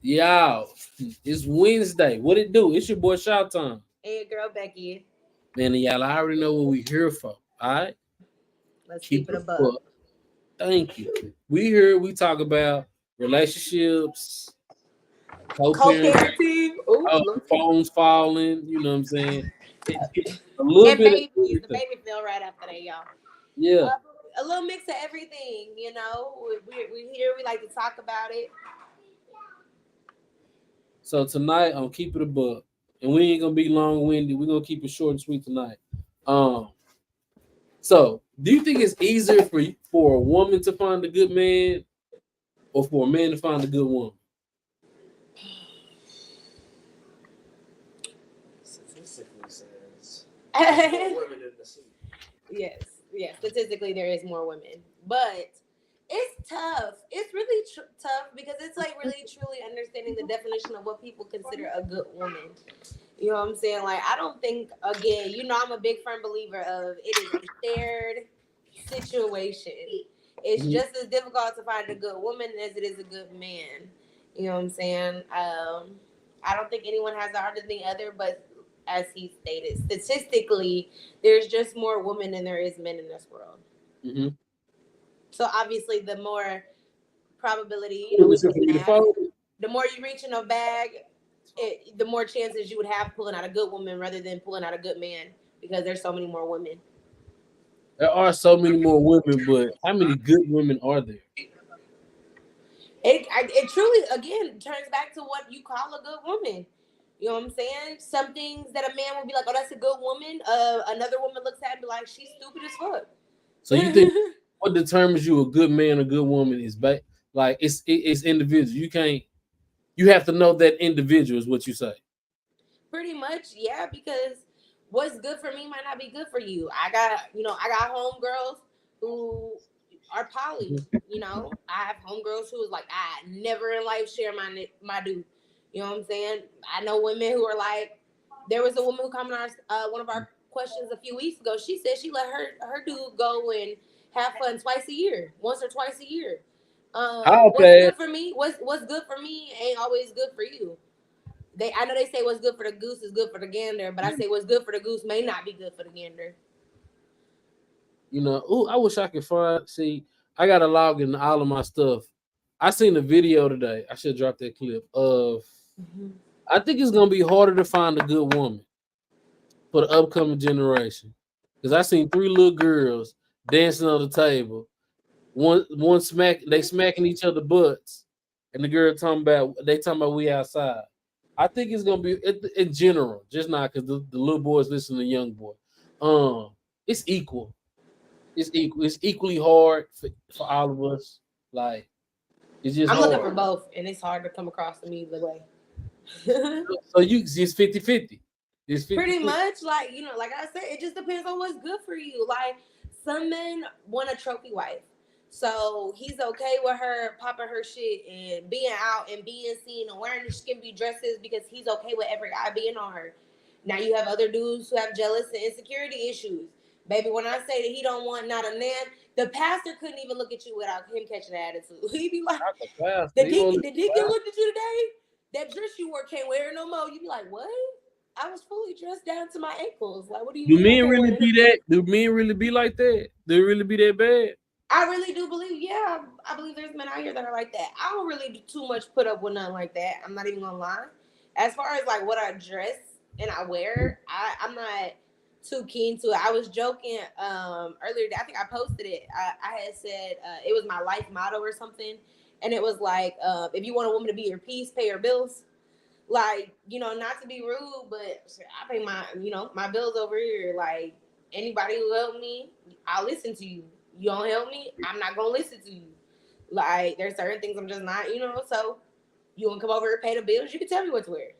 Yeah, it's Wednesday. What it do? It's your boy Shout Time. Hey, girl, Becky. Man, y'all I already know what we here for. All right? Let's Keep keep it it a buck. up. Thank you. We talk about relationships, co-parenting, Co-parenting. Ooh, look. phones falling, you know what I'm saying? A little And bit of babies. The everything. baby fell right after that, y'all. Yeah. A little mix of everything, We here, we like to talk about it. So tonight I'm keep it a buck. And we ain't gonna be long winded. We're gonna keep it short and sweet tonight. Um, so do you think it's easier for a woman to find a good man or for a man to find a good woman? Statistically says there's more women in the sea. Yes, yes. Statistically, there is more women, but it's tough. It's really tough because it's like really truly understanding the definition of what people consider a good woman. You know what I'm saying? Like, I don't think, again, I'm a big firm believer of it is a shared situation. It's Mhm. just as difficult to find a good woman as it is a good man. You know what I'm saying? I don't think anyone has the harder than the other, but as he stated, statistically, there's just more women than there is men in this world. Mhm. So obviously, the more probability, Who we is it do for me to math. follow? The more you reach in a bag, the more chances you would have pulling out a good woman rather than pulling out a good man because there's so many more women. There are so many more women, but how many good women are there? It truly again turns back to what you call a good woman. You know what I'm saying? Some things that a man will be like, "Oh, that's a good woman." Another woman looks at it and be like, "She's stupid as fuck." So you think what determines you a good man or good woman is like it's individual. You have to know that individual is what you say. Pretty much, yeah. Because what's good for me might not be good for you. I got homegirls who are poly. I have homegirls who is like, I never in life share my dude. You know what I'm saying? I know women who are like, there was a woman who commented on one of our questions a few weeks ago. She said she let her dude go and have fun twice a year, once or twice a year. How What's bad? good for me? What's good for me ain't always good for you. I know they say what's good for the goose is good for the gander, but I say what's good for the goose may not be good for the gander. I wish I could find. See, I got to log in all of my stuff. I seen a video today. I should drop that clip of. I think it's gonna be harder to find a good woman for the upcoming generation because I seen three little girls dancing on the table. One they smacking each other butts, and the girl talking about we outside. I think it's gonna be in general, just not because the little boys listen to young boy. It's equal. It's equal. It's equally hard for all of us. Like it's just I'm looking hard. for both, and it's hard to come across to me either way. So it's 50-50. It's 50. Pretty much, like I said, it just depends on what's good for you. Like, some men want a trophy wife, so he's okay with her popping her shit and being out and being seen and wearing the skimpy dresses because he's okay with every guy being on her. Now you have other dudes who have jealous and insecurity issues. Baby, when I say that he don't want not a man, the pastor couldn't even look at you without him catching an attitude. He'd be like, Not the pastor. the He won't deacon, let the the deacon pastor. looked at you today. That dress you wore can't wear it no more. You'd be like, what? I was fully dressed down to my ankles. Like, what do you Do mean I men can't really wear it? be that? Do men really be like that? Do it really be that bad? I really do believe, yeah, I believe there's men out here that are like that. I don't really do too much put up with nothing like that. I'm not even gonna lie. As far as like what I dress and I wear, I'm not too keen to it. I was joking earlier. I think I posted it. I had said it was my life motto or something, and it was like, if you want a woman to be your peace, pay her bills. Like, not to be rude, but I pay my bills over here. Like, anybody who helped me, I'll listen to you. You don't help me, I'm not gonna listen to you. Like, there's certain things I'm just not, so you wanna come over here and pay the bills, you can tell me what to wear.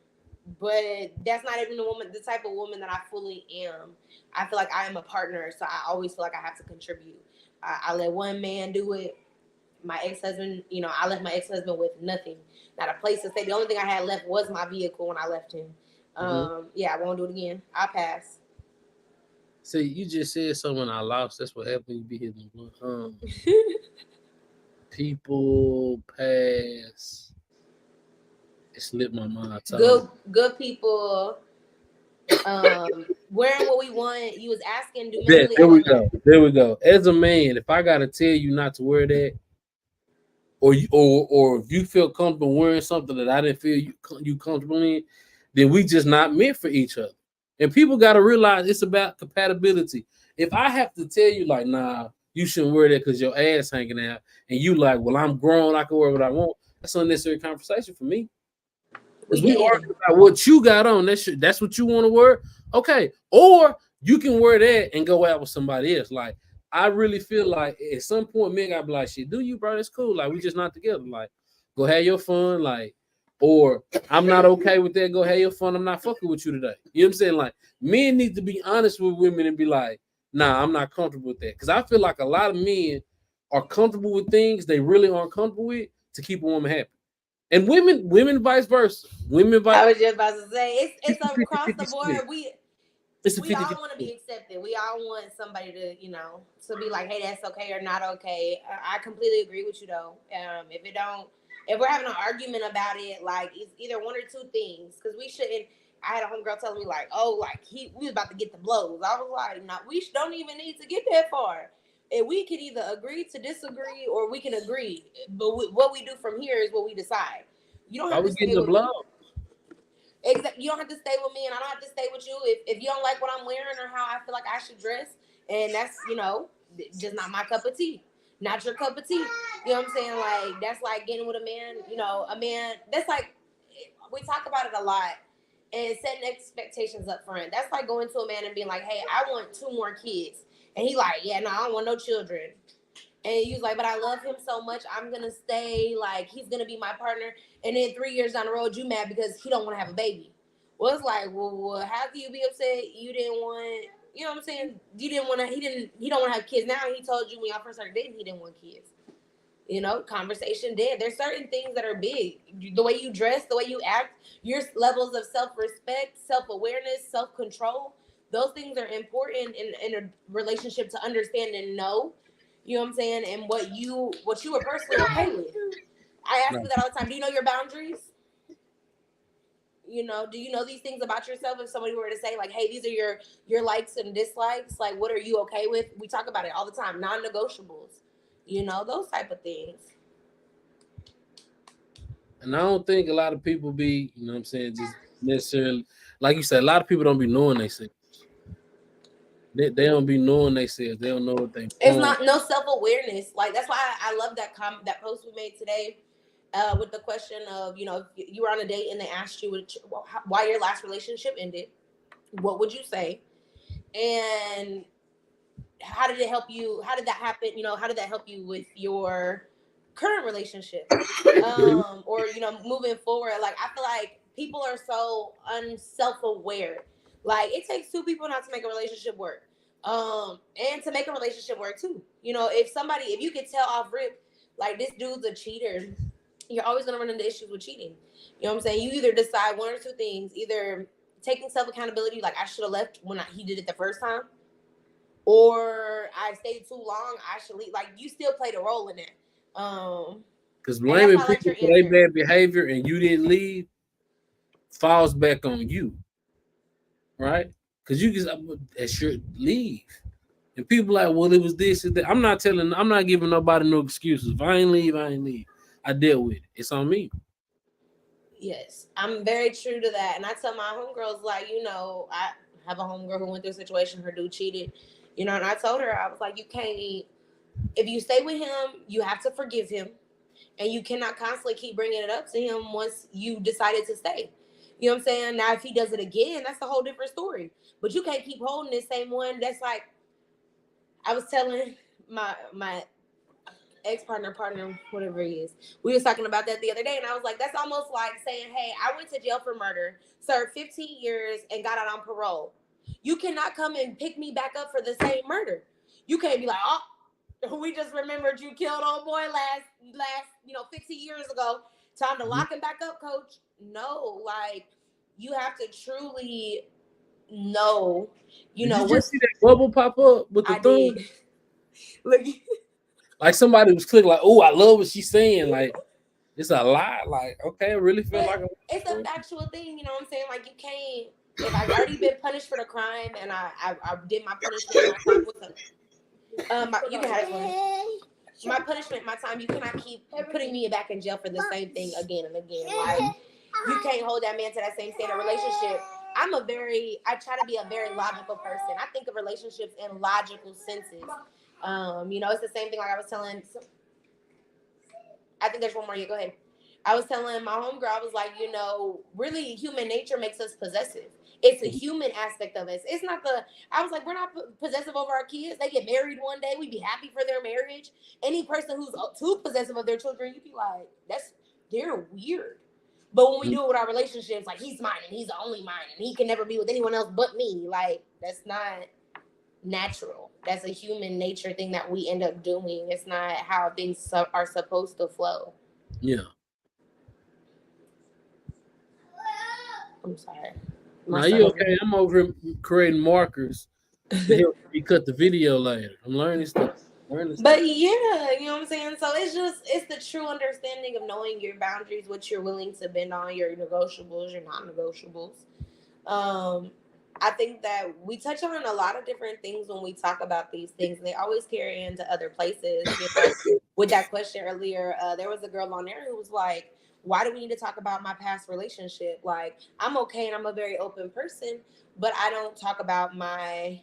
But that's not even the type of woman that I fully am. I feel like I am a partner, so I always feel like I have to contribute. I let one man do it. My ex-husband, I left my ex-husband with nothing, not a place to stay. The only thing I had left was my vehicle when I left him. Hmm. Yeah, I won't do it again. I'll pass. See, you just said something I lost. That's what happened. You be hitting the blunt. People pass. It slipped my mind. Totally. Good people. Wearing what we want. You was asking, do men There, really there owe we a man? go. There we go. As a man, if I gotta tell you not to wear that, or if you feel comfortable wearing something that I didn't feel you comfortable in, then we just not meant for each other. And people gotta realize it's about compatibility. If I have to tell you like, nah, you shouldn't wear that because your ass hanging out, and you like, well, I'm grown, I can wear what I want. That's an unnecessary conversation for me. Because we argue about what you got on. That's what you want to wear. Okay. Or you can wear that and go out with somebody else. Like, I really feel like at some point, men gotta be like, shit, do you, bro? That's cool. Like, we just not together. Like, go have your fun. Like, or I'm not okay with that. Go have your fun. I'm not fucking with you today. You know what I'm saying? Like, men need to be honest with women and be like, nah, I'm not comfortable with that. Because I feel like a lot of men are comfortable with things they really aren't comfortable with to keep a woman happy. And women vice versa. I was just about to say it's across the board. Split. We all want to be accepted. We all want somebody to, to be like, hey, that's okay or not okay. I completely agree with you though. If we're having an argument about it, like it's either one or two things, because we shouldn't. I had a homegirl telling me like, oh, like we was about to get the blows. I was like, no, we don't even need to get that far. And we can either agree to disagree or we can agree. But what we do from here is what we decide. You don't have to stay with me. Exactly. You don't have to stay with me, and I don't have to stay with you. If you don't like what I'm wearing or how I feel like I should dress, and that's, just not my cup of tea. Not your cup of tea. You know what I'm saying? Like, that's like getting with a man, a man, that's like, we talk about it a lot, and setting expectations up front. That's like going to a man and being like, hey, I want 2 more kids. And he like, yeah, no, I don't want no children. And he was like, but I love him so much. I'm going to stay. Like, he's going to be my partner. And then 3 years down the road, you mad because he don't want to have a baby. Well, it's like, well, how can you be upset? You didn't want, you know what I'm saying? You didn't want to, he don't want to have kids. Now he told you when y'all first started dating, he didn't want kids. Conversation dead. There's certain things that are big. The way you dress, the way you act, your levels of self-respect, self-awareness, self-control. Those things are important in a relationship to understand and know. You know what I'm saying? And what you were personally okay with. I ask you that all the time. Do you know your boundaries? Do you know these things about yourself? If somebody were to say like, hey, these are your likes and dislikes, like what are you okay with? We talk about it all the time. Non-negotiables. Those type of things. And I don't think a lot of people be, just necessarily, like you said, a lot of people don't be knowing themselves. They don't be knowing themselves. They don't know what they. It's not no self-awareness. Like, that's why I love that that post we made today with the question of, if you were on a date and they asked you why your last relationship ended, what would you say? And how did it help you? How did that happen? How did that help you with your current relationship? Or, moving forward? Like, I feel like people are so unself-aware. Like, it takes 2 people not to make a relationship work. And to make a relationship work too. If you could tell off rip, like, this dude's a cheater, you're always going to run into issues with cheating. You know what I'm saying? You either decide one or two things, either taking self-accountability, like I should have left when he did it the first time, or I stayed too long, I should leave. Like, you still played a role in that. Because blaming people for their bad behavior and you didn't leave falls back on you, right? Because you just leave. And people like, well, it was this and that. I'm not giving nobody no excuses. If I ain't leave, I ain't leave. I dealt with it. It's on me. Yes, I'm very true to that. And I tell my homegirls, like, I have a homegirl who went through a situation, her dude cheated, and I told her, I was like, you can't, if you stay with him, you have to forgive him. And you cannot constantly keep bringing it up to him once you decided to stay. You know what I'm saying? Now, if he does it again, that's a whole different story. But you can't keep holding this same one. That's like, I was telling my ex-partner, whatever he is. We was talking about that the other day, and I was like, that's almost like saying, hey, I went to jail for murder, served 15 years, and got out on parole. You cannot come and pick me back up for the same murder. You can't be like, oh, we just remembered you killed old boy last 15 years ago. Time to lock him back up, coach. No, like, you have to truly know, Did you just see that bubble pop up with the thumb? Look, like somebody was clicking, like, oh, I love what she's saying. Like, It's a lot. Like, okay, I really feel But like it's a factual thing, you know what I'm saying? Like, you can't. If I've already been punished for the crime and I did my punishment, my time was up. You can have it. My punishment, my time. You cannot keep putting me back in jail for the same thing again and again. Like, you can't hold that man to that same standard. Relationship. I try to be a very logical person. I think of relationships in logical senses. You know, it's the same thing. Like I was telling. I think there's one more. You go ahead. I was telling my homegirl, I was like, you know, really human nature makes us possessive. It's a human aspect of us. It's not I was like, we're not possessive over our kids. They get married one day. We'd be happy for their marriage. Any person who's too possessive of their children, you'd be like, they're weird. But when we do it with our relationships, like, he's mine and he's the only mine and he can never be with anyone else but me. Like, that's not natural. That's a human nature thing that we end up doing. It's not how things are supposed to flow. Yeah. I'm sorry. Now you okay? I'm over here creating markers to help me cut the video later. I'm learning stuff. But yeah, you know what I'm saying? So it's the true understanding of knowing your boundaries, what you're willing to bend on, your negotiables, your non-negotiables. I think that we touch on a lot of different things when we talk about these things. They always carry into other places. You know, with that question earlier, there was a girl on there who was like, why do we need to talk about my past relationship? Like, I'm okay and I'm a very open person, but I don't talk about my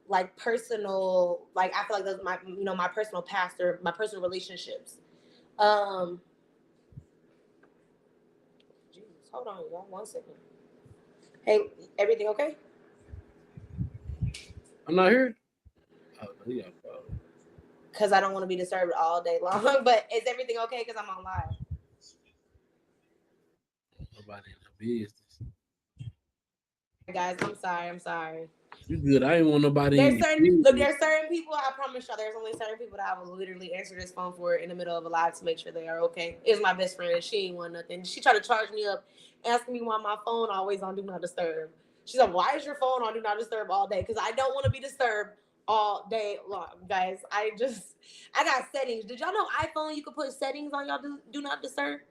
like personal, like, I feel like that's my, you know, my personal past or my personal relationships. Jesus, hold on, y'all, 1 second. Hey, everything okay? I'm not here. Oh, yeah. Because I don't want to be disturbed all day long. But is everything okay? Because I'm on live. Nobody in the business. Guys, I'm sorry. You good? I ain't want nobody. There's certain people. I promise y'all, there's only certain people that I will literally answer this phone for in the middle of a live to make sure they are okay. It's my best friend. She ain't want nothing. She tried to charge me up, asking me why my phone always on Do Not Disturb. She's like, "Why is your phone on Do Not Disturb all day?" Because I don't want to be disturbed all day long, guys. I got settings. Did y'all know iPhone you can put settings on y'all Do Not Disturb?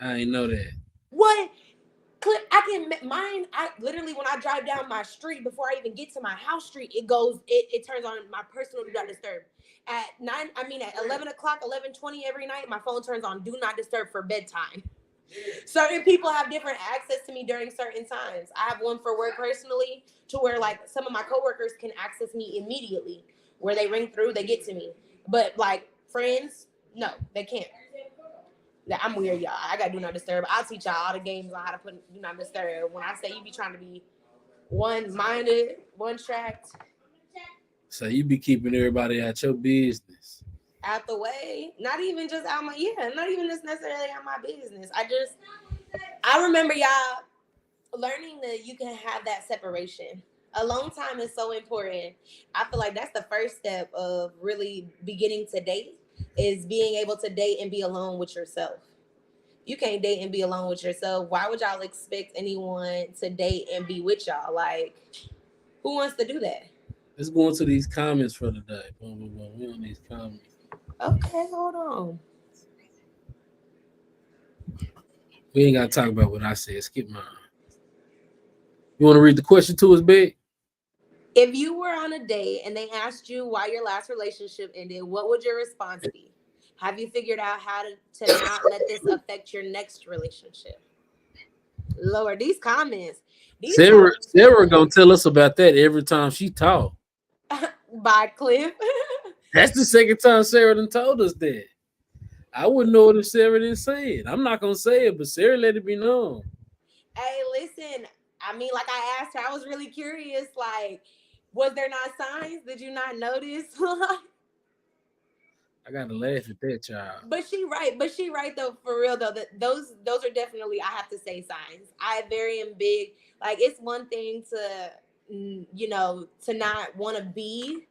I ain't know that. What? I can mine. I literally, when I drive down my street, before I even get to my house street, it turns on my personal Do Not Disturb. At 11 o'clock, 11:20 every night, my phone turns on Do Not Disturb for bedtime. Certain people have different access to me during certain times. I have one for work personally, to where like some of my coworkers can access me immediately. Where they ring through, they get to me. But like friends, no, they can't. Yeah, I'm weird, y'all. I got Do Not Disturb. I'll teach y'all all the games on how to put Do Not Disturb. When I say you be trying to be one-minded, one-tracked. So you be keeping everybody at your business. Out the way. Not even just out my, not even just necessarily out my business. I remember y'all learning that you can have that separation. Alone time is so important. I feel like that's the first step of really beginning to date, is being able to date and be alone with yourself. You can't date and be alone with yourself. Why would y'all expect anyone to date and be with y'all? Like, who wants to do that? Let's go into these comments for the day. We on these comments. Okay, hold on. We ain't got to talk about what I said. Skip mine. You want to read the question to us, Big? If you were on a date and they asked you why your last relationship ended, what would your response be? Have you figured out how to not let this affect your next relationship? Lord, these comments. Sarah gonna tell us about that every time she talk. By Cliff. That's the second time Sarah done told us that. I wouldn't know it if Sarah didn't say it. I'm not gonna say it, but Sarah let it be known. Hey, listen. I mean, like I asked her, I was really curious. Like, was there not signs? Did you not notice? I gotta laugh at that child. But she right though, for real though. That those are definitely, I have to say, signs. I very am big. Like, it's one thing to, you know, to not want to be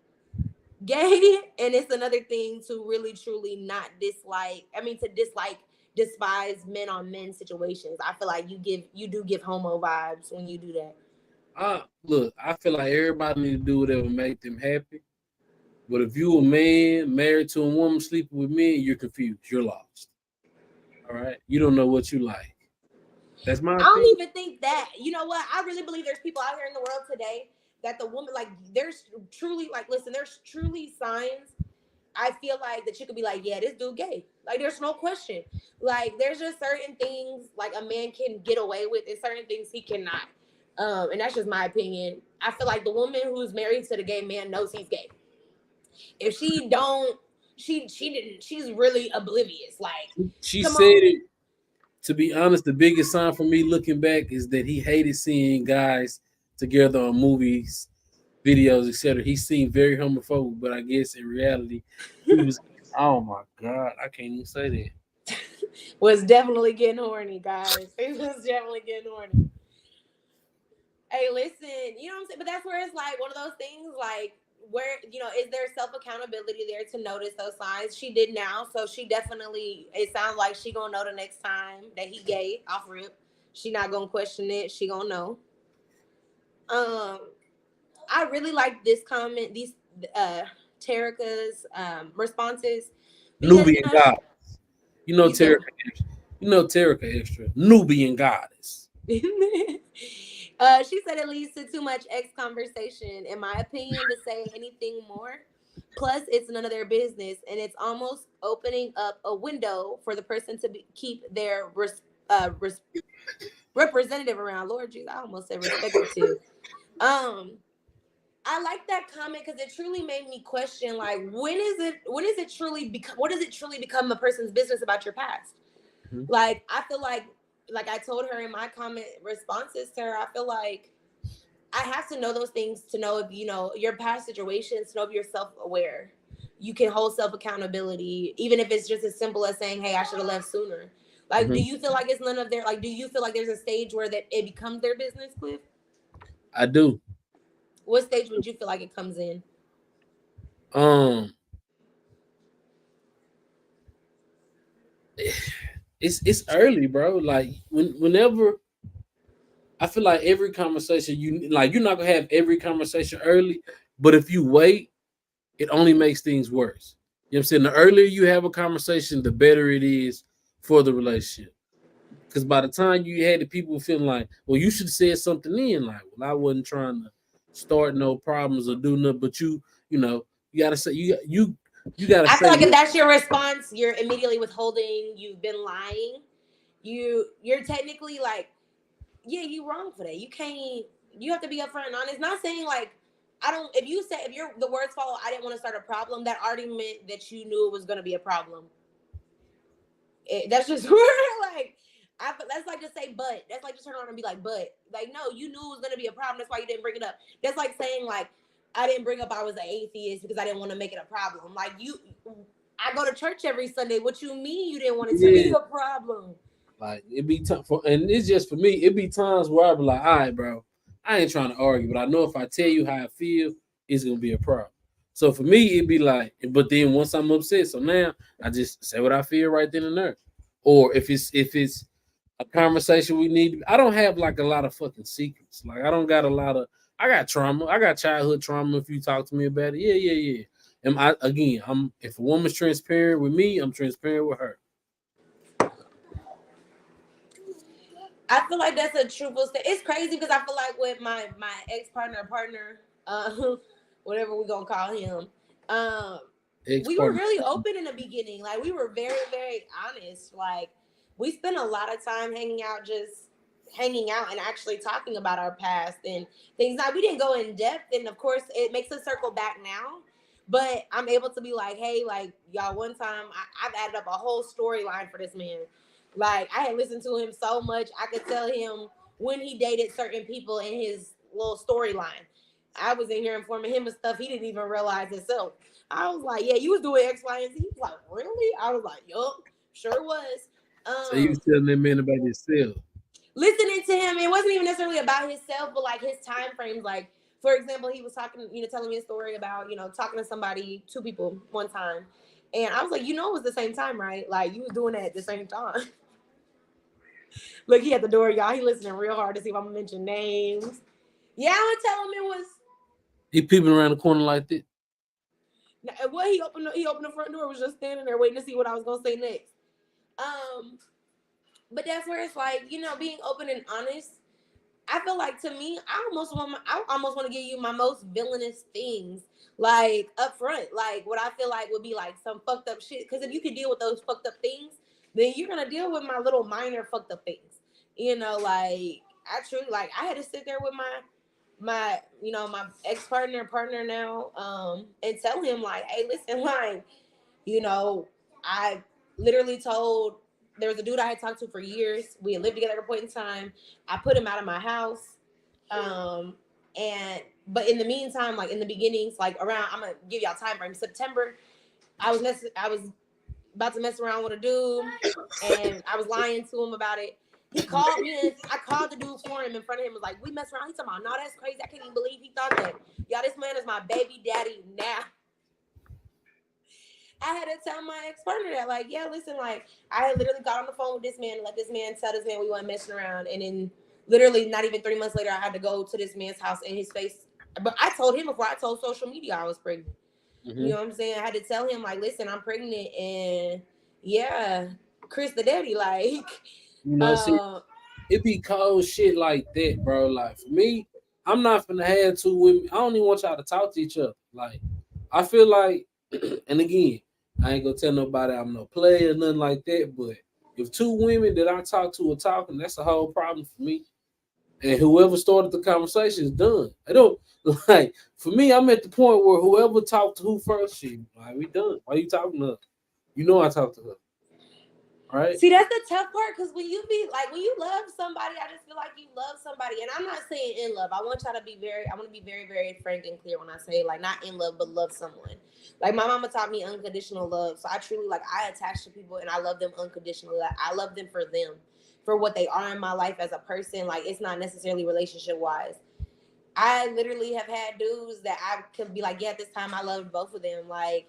gay, and it's another thing to really truly not despise men on men situations. I feel like you do give homo vibes when you do that. Look, I feel like everybody need to do whatever make them happy. But if you a man married to a woman sleeping with men, you're confused. You're lost. All right, you don't know what you like. That's my I don't opinion. even think that. You know what? I really believe there's people out here in the world today that the woman, like, there's truly, like, listen, there's truly signs. I feel like that you could be like, yeah, this dude gay. Like, there's no question. Like, there's just certain things like a man can get away with, and certain things he cannot. And that's just my opinion. I feel like the woman who's married to the gay man knows he's gay. If she don't, she didn't. She's really oblivious. Like, She come said on. it. To be honest, the biggest sign for me looking back is that he hated seeing guys together on movies, videos, etc. He seemed very homophobic, but I guess in reality, he was. Oh my god, I can't even say that. Was definitely getting horny, guys. He was definitely getting horny. Hey, listen, you know what I'm saying? But that's where it's like one of those things, like, where, is there self accountability there to notice those signs? She did now, so she definitely, it sounds like she gonna know the next time that he gay off rip. She not gonna question it. She gonna know. Um, I really like this comment, these Terica's responses, because Nubian goddess. You know you said. Terica extra. You know Terica extra. Nubian goddess. She said it leads to too much X conversation, in my opinion, to say anything more. Plus, it's none of their business, and it's almost opening up a window for the person to keep their representative around. Lord Jesus, I almost said respectative. I like that comment because it truly made me question, like, when is it truly become, what does it truly become a person's business about your past? Mhm. Like, I feel like I told her in my comment responses to her, I feel like I have to know those things to know if, your past situations, to know if you're self-aware. You can hold self-accountability, even if it's just as simple as saying, hey, I should have left sooner. Like, do Mhm. you feel like it's none of their, like, do you feel like there's a stage where that it becomes their business, Cliff? I do. What stage would you feel like it comes in? Um, it's early, bro. Like whenever I feel like every conversation you're not gonna have every conversation early, but if you wait, it only makes things worse. You know what I'm saying? The earlier you have a conversation, the better it is for the relationship. Because by the time you had the people feeling like, well, you should have said something in, like, well, I wasn't trying to start no problems or do nothing, but you gotta say you gotta I feel say like if what. that's your response, you're immediately withholding, you've been lying. You're technically like, yeah, you wrong for that. You have to be upfront and honest. Not saying like, I don't, if you're the words follow, I didn't want to start a problem, that already meant that you knew it was going to be a problem. That's just like, that's like to say, but that's like to turn around and be like, like, no, you knew it was going to be a problem. That's why you didn't bring it up. That's like saying like, I didn't bring up I was an atheist because I didn't want to make it a problem. Like, I go to church every Sunday. What you mean you didn't want it to be Yeah, a problem? like it be time for, and it's just for me. It be times where I be like, all right, bro, I ain't trying to argue, but I know if I tell you how I feel, it's gonna be a problem. So for me, it'd be like, but then once I'm upset, so now I just say what I feel right then and there. Or if it's a conversation we need, I don't have like a lot of fucking secrets. Like I don't got a lot of. I got trauma. I got childhood trauma. If you talk to me about it, yeah. And I'm if a woman's transparent with me, I'm transparent with her. I feel like that's a truthful state. It's crazy because I feel like with my ex partner, whatever we gonna call him, um, Ex we were partner. really open in the beginning. Like, we were very very honest. Like, we spent a lot of time hanging out and actually talking about our past and things. Now, we didn't go in depth, and of course, it makes us circle back now. But I'm able to be like, hey, like, y'all, one time I've added up a whole storyline for this man. Like, I had listened to him so much, I could tell him when he dated certain people in his little storyline. I was in here informing him of stuff he didn't even realize himself. I was like, yeah, you was doing X, Y, and Z. He was like, really? I was like, yup, sure was. So you was telling that man about himself. Listening to him, it wasn't even necessarily about himself, but like his time frames. Like, for example, he was talking, telling me a story about, talking to somebody, two people one time. And I was like, it was the same time, right? Like, you was doing that at the same time. Look, he at the door, y'all. He listening real hard to see if I'm gonna mention names. Yeah, I'm gonna tell him it was. He peeping around the corner like that. What he opened the front door, was just standing there waiting to see what I was gonna say next. But that's where it's like, being open and honest. I feel like, to me, I almost want to give you my most villainous things, like, up front, like what I feel like would be like some fucked up shit. Because if you can deal with those fucked up things, then you're gonna deal with my little minor fucked up things. Like, I truly, like, I had to sit there with my my partner now, and tell him, like, hey, listen, like, I literally told, there was a dude I had talked to for years. We had lived together at a point in time. I put him out of my house. But in the meantime, like, in the beginnings, like, around, I'm gonna give y'all time frame, September, I was about to mess around with a dude, and I was lying to him about it. He called me, and I called the dude for him in front of him. Was like, we mess around. He's talking about, no, that's crazy. I can't even believe he thought that. Y'all, this man is my baby daddy now. I had to tell my ex-partner that, like, yeah, listen, like, I had literally got on the phone with this man and let this man tell this man we weren't messing around. And then literally not even 3 months later, I had to go to this man's house in his face. But I told him before I told social media I was pregnant. Mm-hmm. You know what I'm saying? I had to tell him, like, listen, I'm pregnant, and yeah, Chris the daddy, like. See, it be cold shit like that, bro. Like, for me, I'm not finna have two women. I don't even want y'all to talk to each other. Like, I feel like, and again, I ain't gonna tell nobody I'm no player or nothing like that, but if two women that I talk to are talking, that's a whole problem for me. And whoever started the conversation is done. I don't, like, for me, I'm at the point where whoever talked to who first, shit, like, we done. Why you talking to her? You know I talked to her. Right. See, that's the tough part, because when you love somebody, I just feel like you love somebody. And I'm not saying in love. I want to be very, very frank and clear when I say, like, not in love, but love someone. Like, my mama taught me unconditional love. So I truly, like, I attach to people and I love them unconditionally. Like, I love them for what they are in my life as a person. Like, it's not necessarily relationship wise. I literally have had dudes that I could be like, yeah, at this time I loved both of them. Like,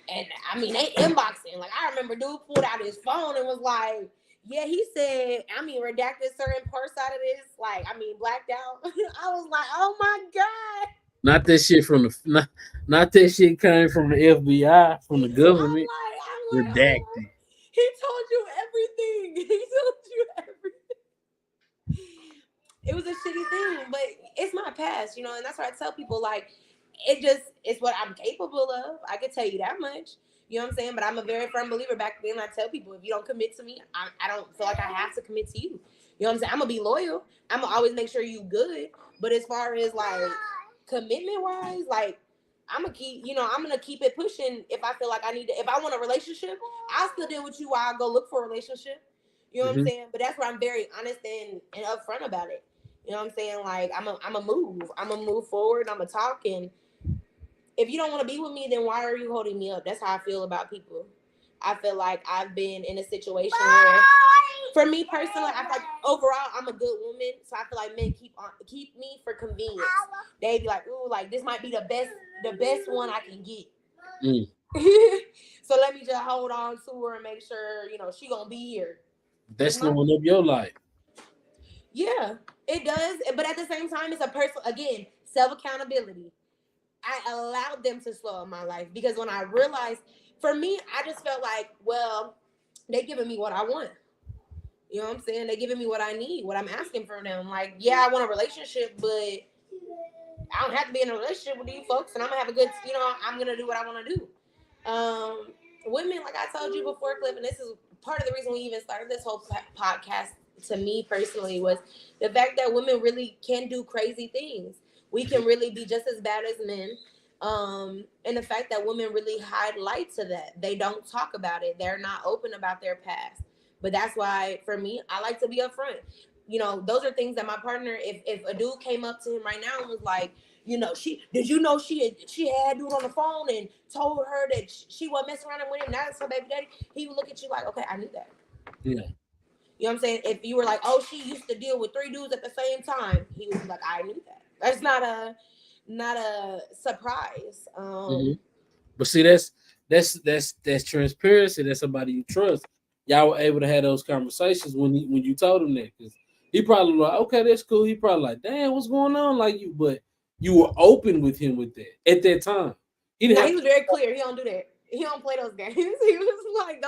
and I mean, they inboxing. Like, I remember dude pulled out his phone and was like, yeah, he said, redacted certain parts out of this. Like, blacked out. I was like, oh my God. Not that shit from the, not that shit came from the FBI, from the government. I'm like, redacted. Oh, he told you everything. It was a shitty thing, but it's my past, and that's why I tell people, like, it's what I'm capable of. I can tell you that much. You know what I'm saying? But I'm a very firm believer. Back then, I tell people, if you don't commit to me, I don't feel like I have to commit to you. You know what I'm saying? I'm going to be loyal. I'm going to always make sure you good. But as far as, like, commitment-wise, like, I'm going to keep it pushing if I feel like I need to. If I want a relationship, I'll still deal with you while I go look for a relationship. You know what I'm saying? But that's where I'm very honest and upfront about it. You know what I'm saying? Like, I'm a move. I'm going to move forward. I'm going to talk. And if you don't want to be with me, then why are you holding me up? That's how I feel about people. I feel like I've been in a situation where, for me personally, I feel like overall I'm a good woman. So I feel like men keep me for convenience. They be like, ooh, like, this might be the best one I can get. So let me just hold on to her and make sure, she gonna be here. That's slowing up your life. Yeah, it does. But at the same time, it's a personal, again, self-accountability. I allowed them to slow up my life because when I realized, for me, I just felt like, well, they're giving me what I want. You know what I'm saying? They're giving me what I need, what I'm asking for them. Like, yeah, I want a relationship, but I don't have to be in a relationship with you folks, and I'm going to have a good, I'm going to do what I want to do. Women, like I told you before, Cliff, and this is part of the reason we even started this whole podcast, to me personally, was the fact that women really can do crazy things. We can really be just as bad as men. And the fact that women really hide light to that. They don't talk about it. They're not open about their past. But that's why, for me, I like to be upfront. Those are things that my partner, if a dude came up to him right now and was like, she had a dude on the phone and told her that she wasn't messing around with him, now it's her baby daddy, he would look at you like, okay, I knew that. Yeah. You know what I'm saying? If you were like, oh, she used to deal with 3 dudes at the same time, he would be like, I knew that. That's not a surprise. But see, that's transparency. That's somebody you trust. Y'all were able to have those conversations when you told him that, because he probably like, okay, that's cool. He probably like, damn, what's going on, like but you were open with him with that at that time. He was very clear. He don't do that. He don't play those games. He was like,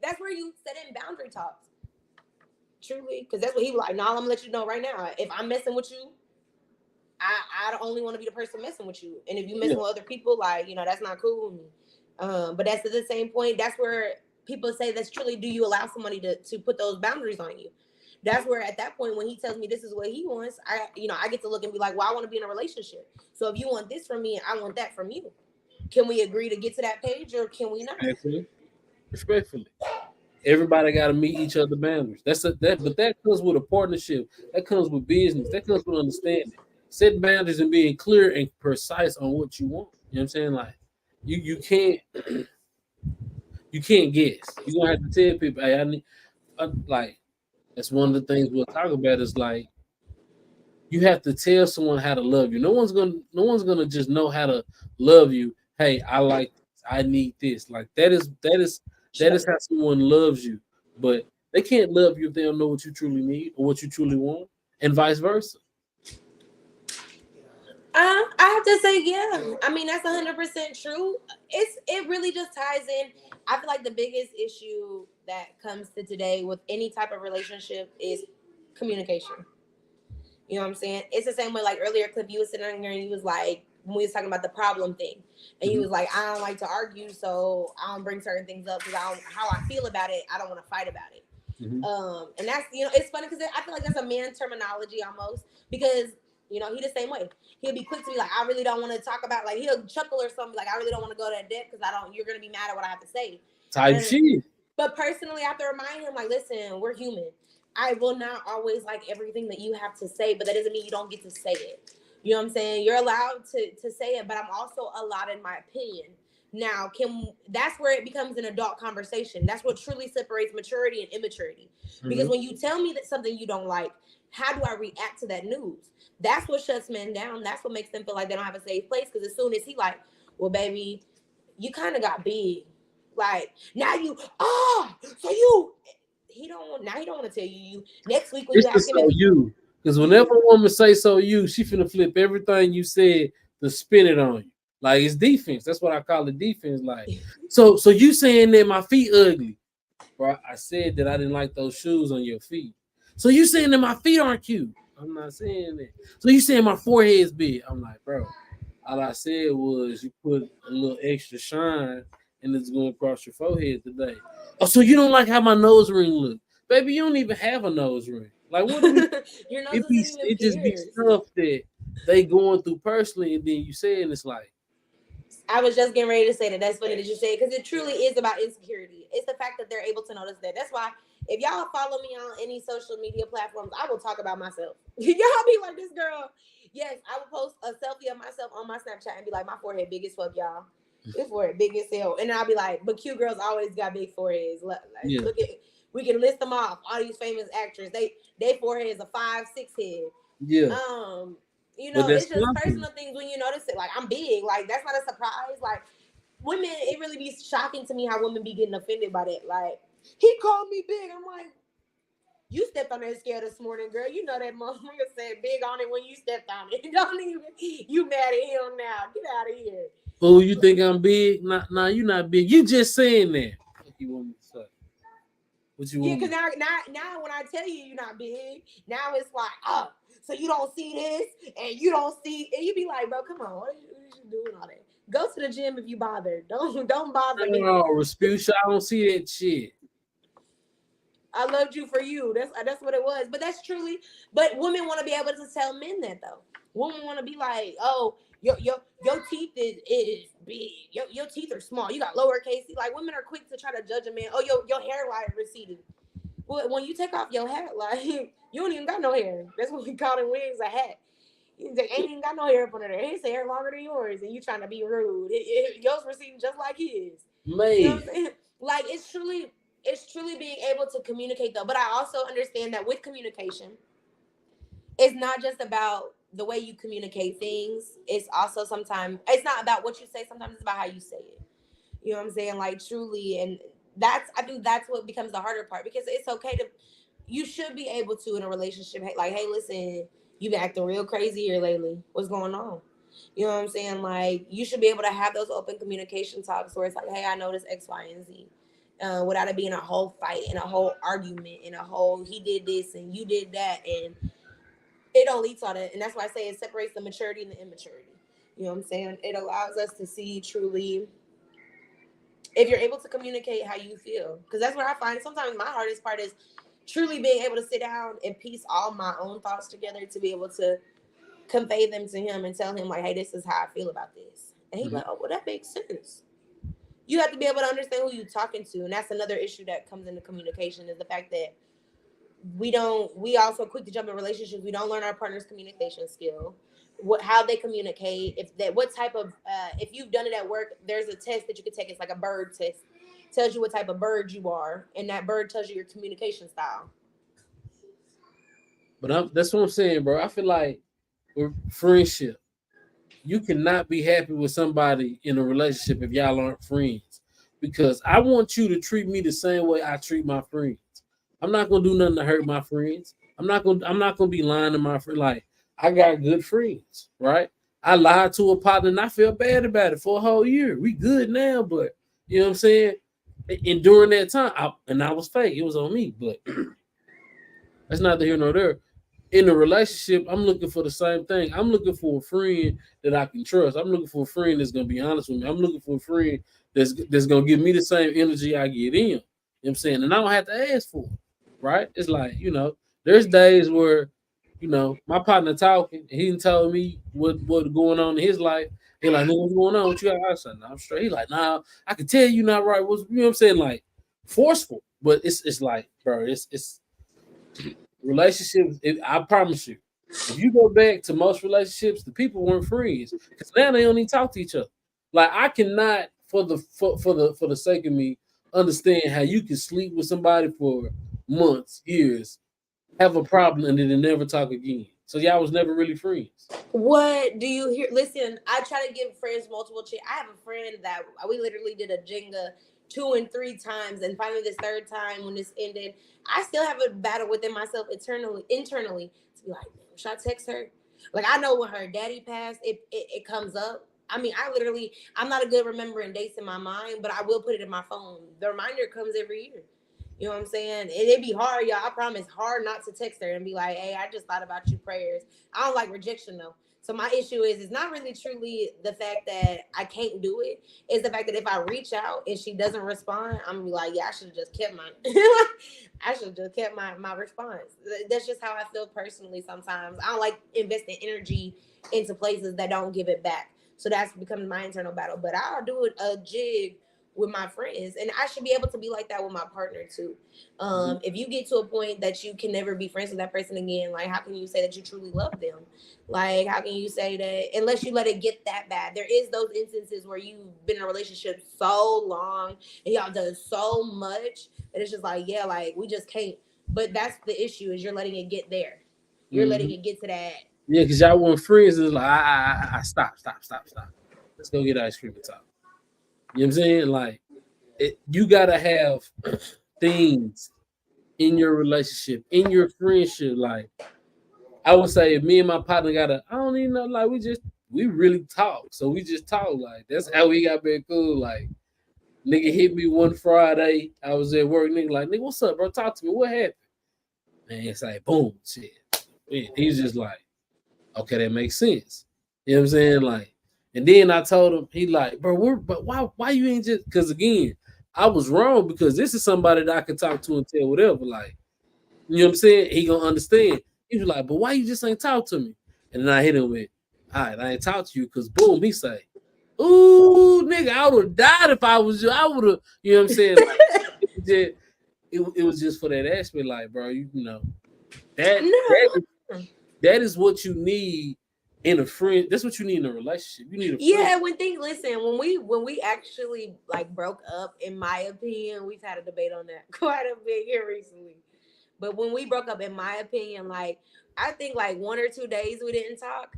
that's where you set in boundary talks. Truly, because that's what he was like. Nah, I'm gonna let you know right now. If I'm messing with you, I only want to be the person messing with you. And if you messing with other people, like, that's not cool with me. But that's at the same point. That's where people say that's truly, do you allow somebody to put those boundaries on you? That's where at that point, when he tells me this is what he wants, I get to look and be like, well, I want to be in a relationship. So if you want this from me, I want that from you. Can we agree to get to that page, or can we not? Respectfully. Everybody got to meet each other's boundaries. But that comes with a partnership. That comes with business. That comes with understanding. Set boundaries and being clear and precise on what you want. You know what I'm saying? Like, you can't guess. You're gonna have to tell people, hey, I need like, that's one of the things we'll talk about is like, you have to tell someone how to love you. No one's gonna just know how to love you. Hey, I need this. Like, that is how someone loves you. But they can't love you if they don't know what you truly need or what you truly want, and vice versa. I have to say, yeah. I mean, that's 100% true. It really just ties in. I feel like the biggest issue that comes to today with any type of relationship is communication. You know what I'm saying? It's the same way, like earlier clip, you was sitting there and you was like, when we was talking about the problem thing, and you was like, I don't like to argue, so I don't bring certain things up because how I feel about it, I don't want to fight about it. And that's, it's funny because I feel like that's a man terminology almost, because he the same way. He'll be quick to be like, I really don't want to talk about, like, he'll chuckle or something, like, I really don't want to go to that depth because you're gonna be mad at what I have to say. Type shit. But personally, I have to remind him, like, listen, we're human. I will not always like everything that you have to say, but that doesn't mean you don't get to say it. You know what I'm saying? You're allowed to say it, but I'm also allowed in my opinion. Now, that's where it becomes an adult conversation. That's what truly separates maturity and immaturity. Because when you tell me that something you don't like, how do I react to that news? That's what shuts men down. That's what makes them feel like they don't have a safe place. Because as soon as he like, well, baby, you kind of got big. Like, now he don't want to tell you next week when it's you ask him so you. Because whenever a woman say so you, she finna flip everything you said to spin it on you. Like, it's defense. That's what I call it, defense. Like, so you saying that my feet ugly. Bro, I said that I didn't like those shoes on your feet. So you saying that my feet aren't cute. I'm not saying that. So you saying my forehead's big. I'm like, bro, all I said was you put a little extra shine and it's going across your forehead today. Oh, so you don't like how my nose ring look? Baby, you don't even have a nose ring. Like, what do we, your nose doesn't even it just be stuff that they going through personally, and then you say, and it's like, I was just getting ready to say that. That's funny that you say it, because it truly is about insecurity. It's the fact that they're able to notice that. That's why if y'all follow me on any social media platforms, I will talk about myself. Y'all be like, this girl. Yes, I will post a selfie of myself on my Snapchat and be like, my forehead big as fuck, y'all. This forehead big as hell. And I'll be like, but cute girls always got big foreheads. Look at, we can list them off. All these famous actors, they foreheads a 5'6" head. Yeah. It's just personal things when you notice it. Like, I'm big. Like, that's not a surprise. Like, women, it really be shocking to me how women be getting offended by that. Like, he called me big. I'm like, you stepped on that scale this morning, girl. You know that motherfucker said big on it when you stepped on it. Don't even, you mad at him now. Get out of here. Oh, you think I'm big? Nah, you not big. You just saying that. What you want me to say? What you want? Yeah, because now when I tell you're not big, now it's like, oh, so you don't see this and you don't see, and you be like, bro, come on, what are you doing all that? Go to the gym if you bother. Don't bother me. No, Respucia, I don't see that shit. I loved you for you. That's what it was. But that's truly. But women want to be able to tell men that though. Women want to be like, oh, your teeth is big. Your teeth are small. You got lowercase. Like, women are quick to try to judge a man. Oh, your hairline receded. Well, when you take off your hat, like, you don't even got no hair. That's what we call them wigs a hat. They ain't even got no hair up under there. His hair longer than yours, and you trying to be rude. Yours receding just like his. Man. You know what I'm saying? Like, it's truly being able to communicate though. But I also understand that with communication, it's not just about the way you communicate things. It's also sometimes it's not about what you say. Sometimes it's about how you say it. You know what I'm saying? Like, truly, and I think that's what becomes the harder part, because it's okay you should be able to in a relationship, like, hey, listen, you've been acting real crazy here lately. What's going on? You know what I'm saying? Like, you should be able to have those open communication talks where it's like, hey, I noticed X, Y, and Z. Without it being a whole fight and a whole argument and a whole he did this and you did that, and it don't lead to all that. And that's why I say it separates the maturity and the immaturity. You know what I'm saying? It allows us to see truly if you're able to communicate how you feel. Because that's where I find sometimes my hardest part is truly being able to sit down and piece all my own thoughts together to be able to convey them to him and tell him, like, hey, this is how I feel about this. And he's like, oh, well, that makes sense. You have to be able to understand who you're talking to. And that's another issue that comes into communication, is the fact that we also quick to jump in relationships. We don't learn our partner's communication skill, how they communicate, what type of, if you've done it at work, there's a test that you can take. It's like a bird test. Tells you what type of bird you are. And that bird tells you your communication style. But that's what I'm saying, bro. I feel like with friendship, you cannot be happy with somebody in a relationship if y'all aren't friends. Because I want you to treat me the same way I treat my friends. I'm not gonna do nothing to hurt my friends. I'm not gonna be lying to my friend. Like, I got good friends, right? I lied to a partner and I felt bad about it for a whole year. We good now, but you know what I'm saying? And during that time, I was fake. It was on me, but that's neither here nor there. In a relationship, I'm looking for the same thing. I'm looking for a friend that I can trust. I'm looking for a friend that's gonna be honest with me. I'm looking for a friend that's gonna give me the same energy I get in. You know what I'm saying? And I don't have to ask for it, right? It's like, there's days where, my partner talking and he told me what's going on in his life. He like, what's going on? What you got? I said, nah, I'm straight. He like, nah, I can tell you not right. What's, you know what I'm saying? Like, forceful. But it's like, bro, it's relationships. I promise you, if you go back to most relationships, the people weren't friends because now they don't even talk to each other. Like, I cannot, for the sake of me, understand how you can sleep with somebody for months, years, have a problem, and then never talk again. So y'all was never really friends. What do you hear? Listen, I try to give friends multiple chances. I have a friend that we literally did a Jenga 2 and 3 times, and finally this third time when this ended, I still have a battle within myself internally to be like, should I text her? Like, I know when her daddy passed, it comes up. I mean, I'm not a good remembering dates in my mind, but I will put it in my phone. The reminder comes every year. You know what I'm saying? And it'd be hard, y'all. I promise, hard not to text her and be like, hey, I just thought about you, prayers. I don't like rejection, though. So my issue is, it's not really truly the fact that I can't do it. It's the fact that if I reach out and she doesn't respond, I'm going to be like, yeah, I should have just kept mine. I should have just kept my response. That's just how I feel personally sometimes. I don't like investing energy into places that don't give it back. So that's becoming my internal battle. But I'll do a jig with my friends, and I should be able to be like that with my partner too. If you get to a point that you can never be friends with that person again, like, how can you say that you truly love them? Like, how can you say that unless you let it get that bad? There is those instances where you've been in a relationship so long and y'all done so much that it's just like, yeah, like, we just can't. But that's the issue, is you're letting it get there. You're letting it get to that. Yeah, because y'all want friends. It's like, I stop. Let's go get ice cream and talk. You know what I'm saying? Like, you gotta have things in your relationship, in your friendship. Like, I would say, if me and my partner I don't even know, like, we really talk. So we just talk. Like, that's how we got back cool. Like, nigga hit me one Friday. I was at work. Nigga like, nigga, what's up, bro? Talk to me. What happened? And it's like, boom, shit. He's just like, okay, that makes sense. You know what I'm saying? Like, and then I told him, he like, bro, but why you ain't just, because again, I was wrong, because this is somebody that I can talk to and tell whatever. Like, you know what I'm saying? He gonna understand. He was like, but why you just ain't talk to me? And then I hit him with, all right, I ain't talk to you, because boom, he say, ooh, nigga, I would have died if I was you. I would have, you know what I'm saying? Like, it was just for that aspect, like, bro, you know, that is what you need in a friend. That's what you need in a relationship. You need a friend. Yeah, when we actually, like, broke up, in my opinion, we've had a debate on that quite a bit here recently. But when we broke up, in my opinion, like, I think like 1 or 2 days we didn't talk.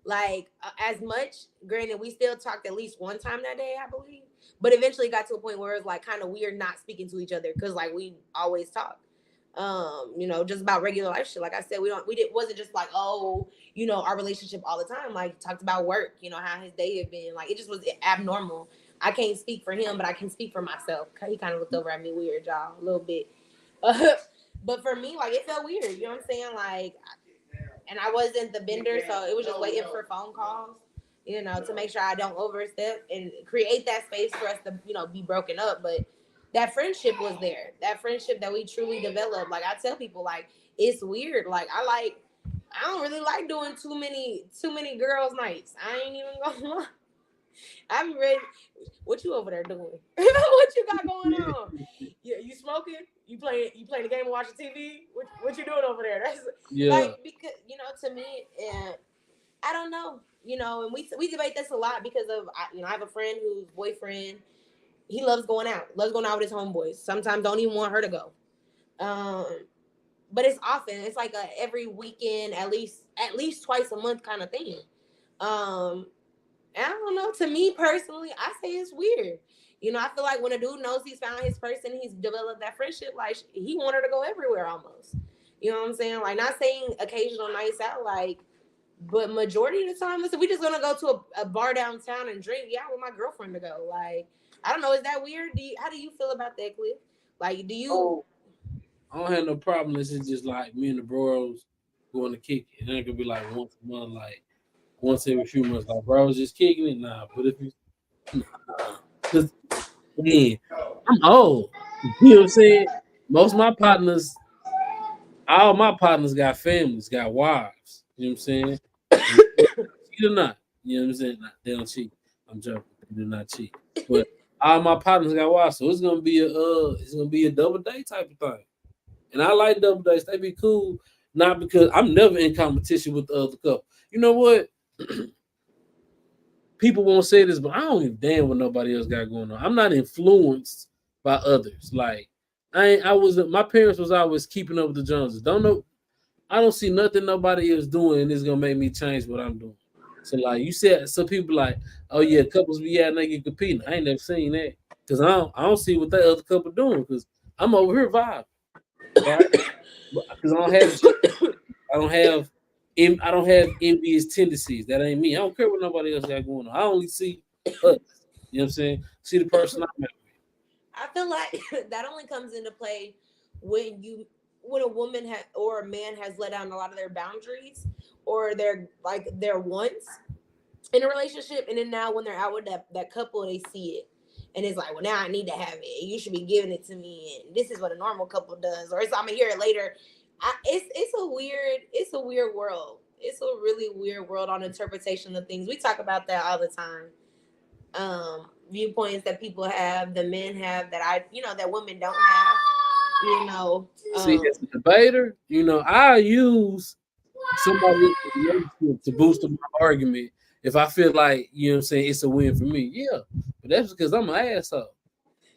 Like, as much. Granted, we still talked at least one time that day, I believe. But eventually got to a point where it's like kind of weird not speaking to each other, because like we always talk. Just about regular life shit. Like I said, wasn't just like, oh, our relationship all the time. Like talked about work, how his day had been. Like it just was abnormal. I can't speak for him, but I can speak for myself. He kind of looked over at me weird, y'all, a little bit. But for me, like it felt weird. You know what I'm saying? Like, and I wasn't the bender, so it was just waiting for phone calls, to make sure I don't overstep and create that space for us to, be broken up. But that friendship was there. That friendship that we truly developed. Like I tell people, like it's weird. Like I don't really like doing too many girls' nights. I ain't even gonna lie. I'm ready. What you over there doing? What you got going on? You smoking? You playing the game and watching TV? What you doing over there? That's like, because to me, I don't know. And we debate this a lot because of I have a friend whose boyfriend, he loves going out with his homeboys. Sometimes don't even want her to go. But it's often. It's like a every weekend, at least twice a month kind of thing. I don't know. To me personally, I say it's weird. I feel like when a dude knows he's found his person, he's developed that friendship, like he want her to go everywhere almost. You know what I'm saying? Like not saying occasional nights out, like, but majority of the time, listen, we just gonna go to a bar downtown and drink. Yeah, I want my girlfriend to go. Like, I don't know. Is that weird? How do you feel about that, Cliff? Like, do you? Oh, I don't have no problem. This is just like me and the bros going to kick it. And it could be like once a month, like once every few months. Like bros just kicking it. Nah, but if you, because again, I'm old. You know what I'm saying? Most of my partners, all my partners got families, got wives. You know what I'm saying? Cheat or not? You know what I'm saying? Nah, they don't cheat. I'm joking. They do not cheat. But all my partners got wives, so it's gonna be a double date type of thing. And I like double dates. They be cool. Not because I'm never in competition with the other couple. You know what? People won't say this, but I don't give a damn what nobody else got going on. I'm not influenced by others. Like my parents was always keeping up with the Joneses. Don't know. I don't see nothing nobody else doing, and it's gonna make me change what I'm doing. So like you said, some people like, oh yeah, couples be out and they get competing. I ain't never seen that because I don't see what that other couple doing because I'm over here vibing, right? Because I don't have envious tendencies. That ain't me. I don't care what nobody else got going on. I only see us. You know what I'm saying? See the person I'm at. I feel like that only comes into play when a woman or a man has let down a lot of their boundaries or their wants in a relationship, and then now when they're out with that couple, they see it. And it's like, well, now I need to have it. You should be giving it to me, and this is what a normal couple does. Or I'm gonna hear it later. It's a weird world. It's a really weird world on interpretation of things. We talk about that all the time. Viewpoints that people have, the men have that women don't have. See, as a debater, I use somebody to boost up my argument if I feel like, you know what I'm saying, it's a win for me. Yeah. But that's because I'm an asshole.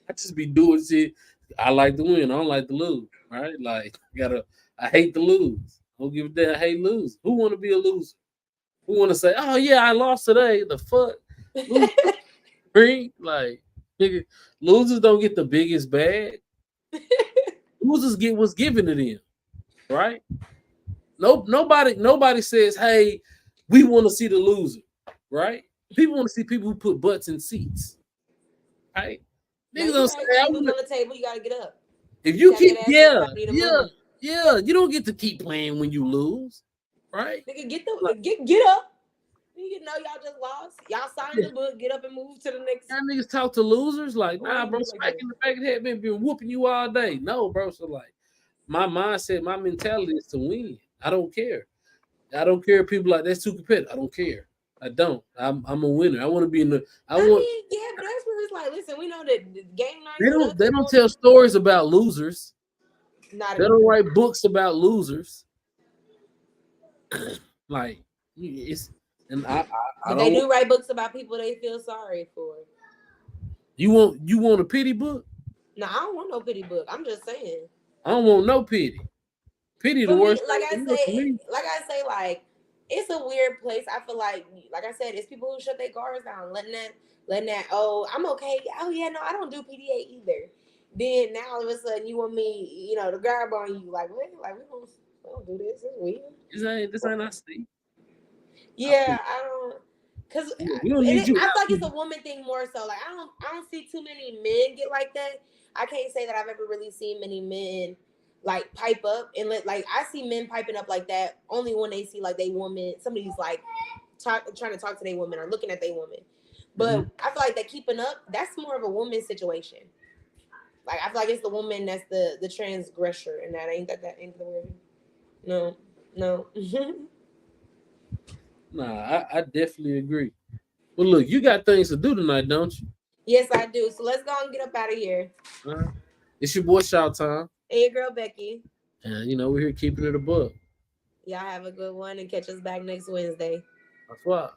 I just be doing shit. I like to win. I don't like to lose. Right? Like, I hate to lose. I don't give a damn. I hate lose. Who want to be a loser? Who want to say, oh yeah, I lost today? The fuck? Like, nigga, losers don't get the biggest bag. Losers get what's given to them. Right? Nobody says, hey, we want to see the loser. Right? People want to see people who put butts in seats. Right? Niggas don't say, on the table, you gotta get up. If you keep, yeah, you don't get to keep playing when you lose, right? Nigga, get up. You know y'all just lost. Y'all signed the book. Get up and move to the next. Y'all niggas talk to losers like, nah, bro, smacking the back of the head, been whooping you all day. No, bro. So like, my mindset, my mentality is to win. I don't care. I don't care if people like that's too competitive. I don't care. I don't. I'm a winner. I want to be in the. Yeah, but that's where it's like, listen, we know that the game night. They don't tell stories about losers. They don't write books about losers. Like it's, and I they do write books about people they feel sorry for. You want a pity book? No, I don't want no pity book. I'm just saying. I don't want no pity. Pity the worst. Like I say, it's a weird place. I feel like I said, it's people who shut their guards down, letting that. Oh, I'm okay. Oh yeah, no, I don't do PDA either. Then now all of a sudden you want me, you know, to grab on you. Like, what? Like, we don't do this. It's weird. This ain't our thing. Yeah, I don't. Cause We don't need you. I feel like it's a woman thing more so. Like I don't see too many men get like that. I can't say that I've ever really seen many men like pipe up and like I see men piping up like that only when they see like they woman, somebody's like trying to talk to their woman or looking at their woman. But I feel like that keeping up, that's more of a woman situation. Like I feel like it's the woman that's the transgressor, and that ain't the woman. No. Nah, I definitely agree. Well, look, you got things to do tonight, don't you? Yes, I do. So let's go and get up out of here. It's your boy Shout Time. And your girl Becky. And you know, we're here keeping it above. Y'all have a good one and catch us back next Wednesday. That's why.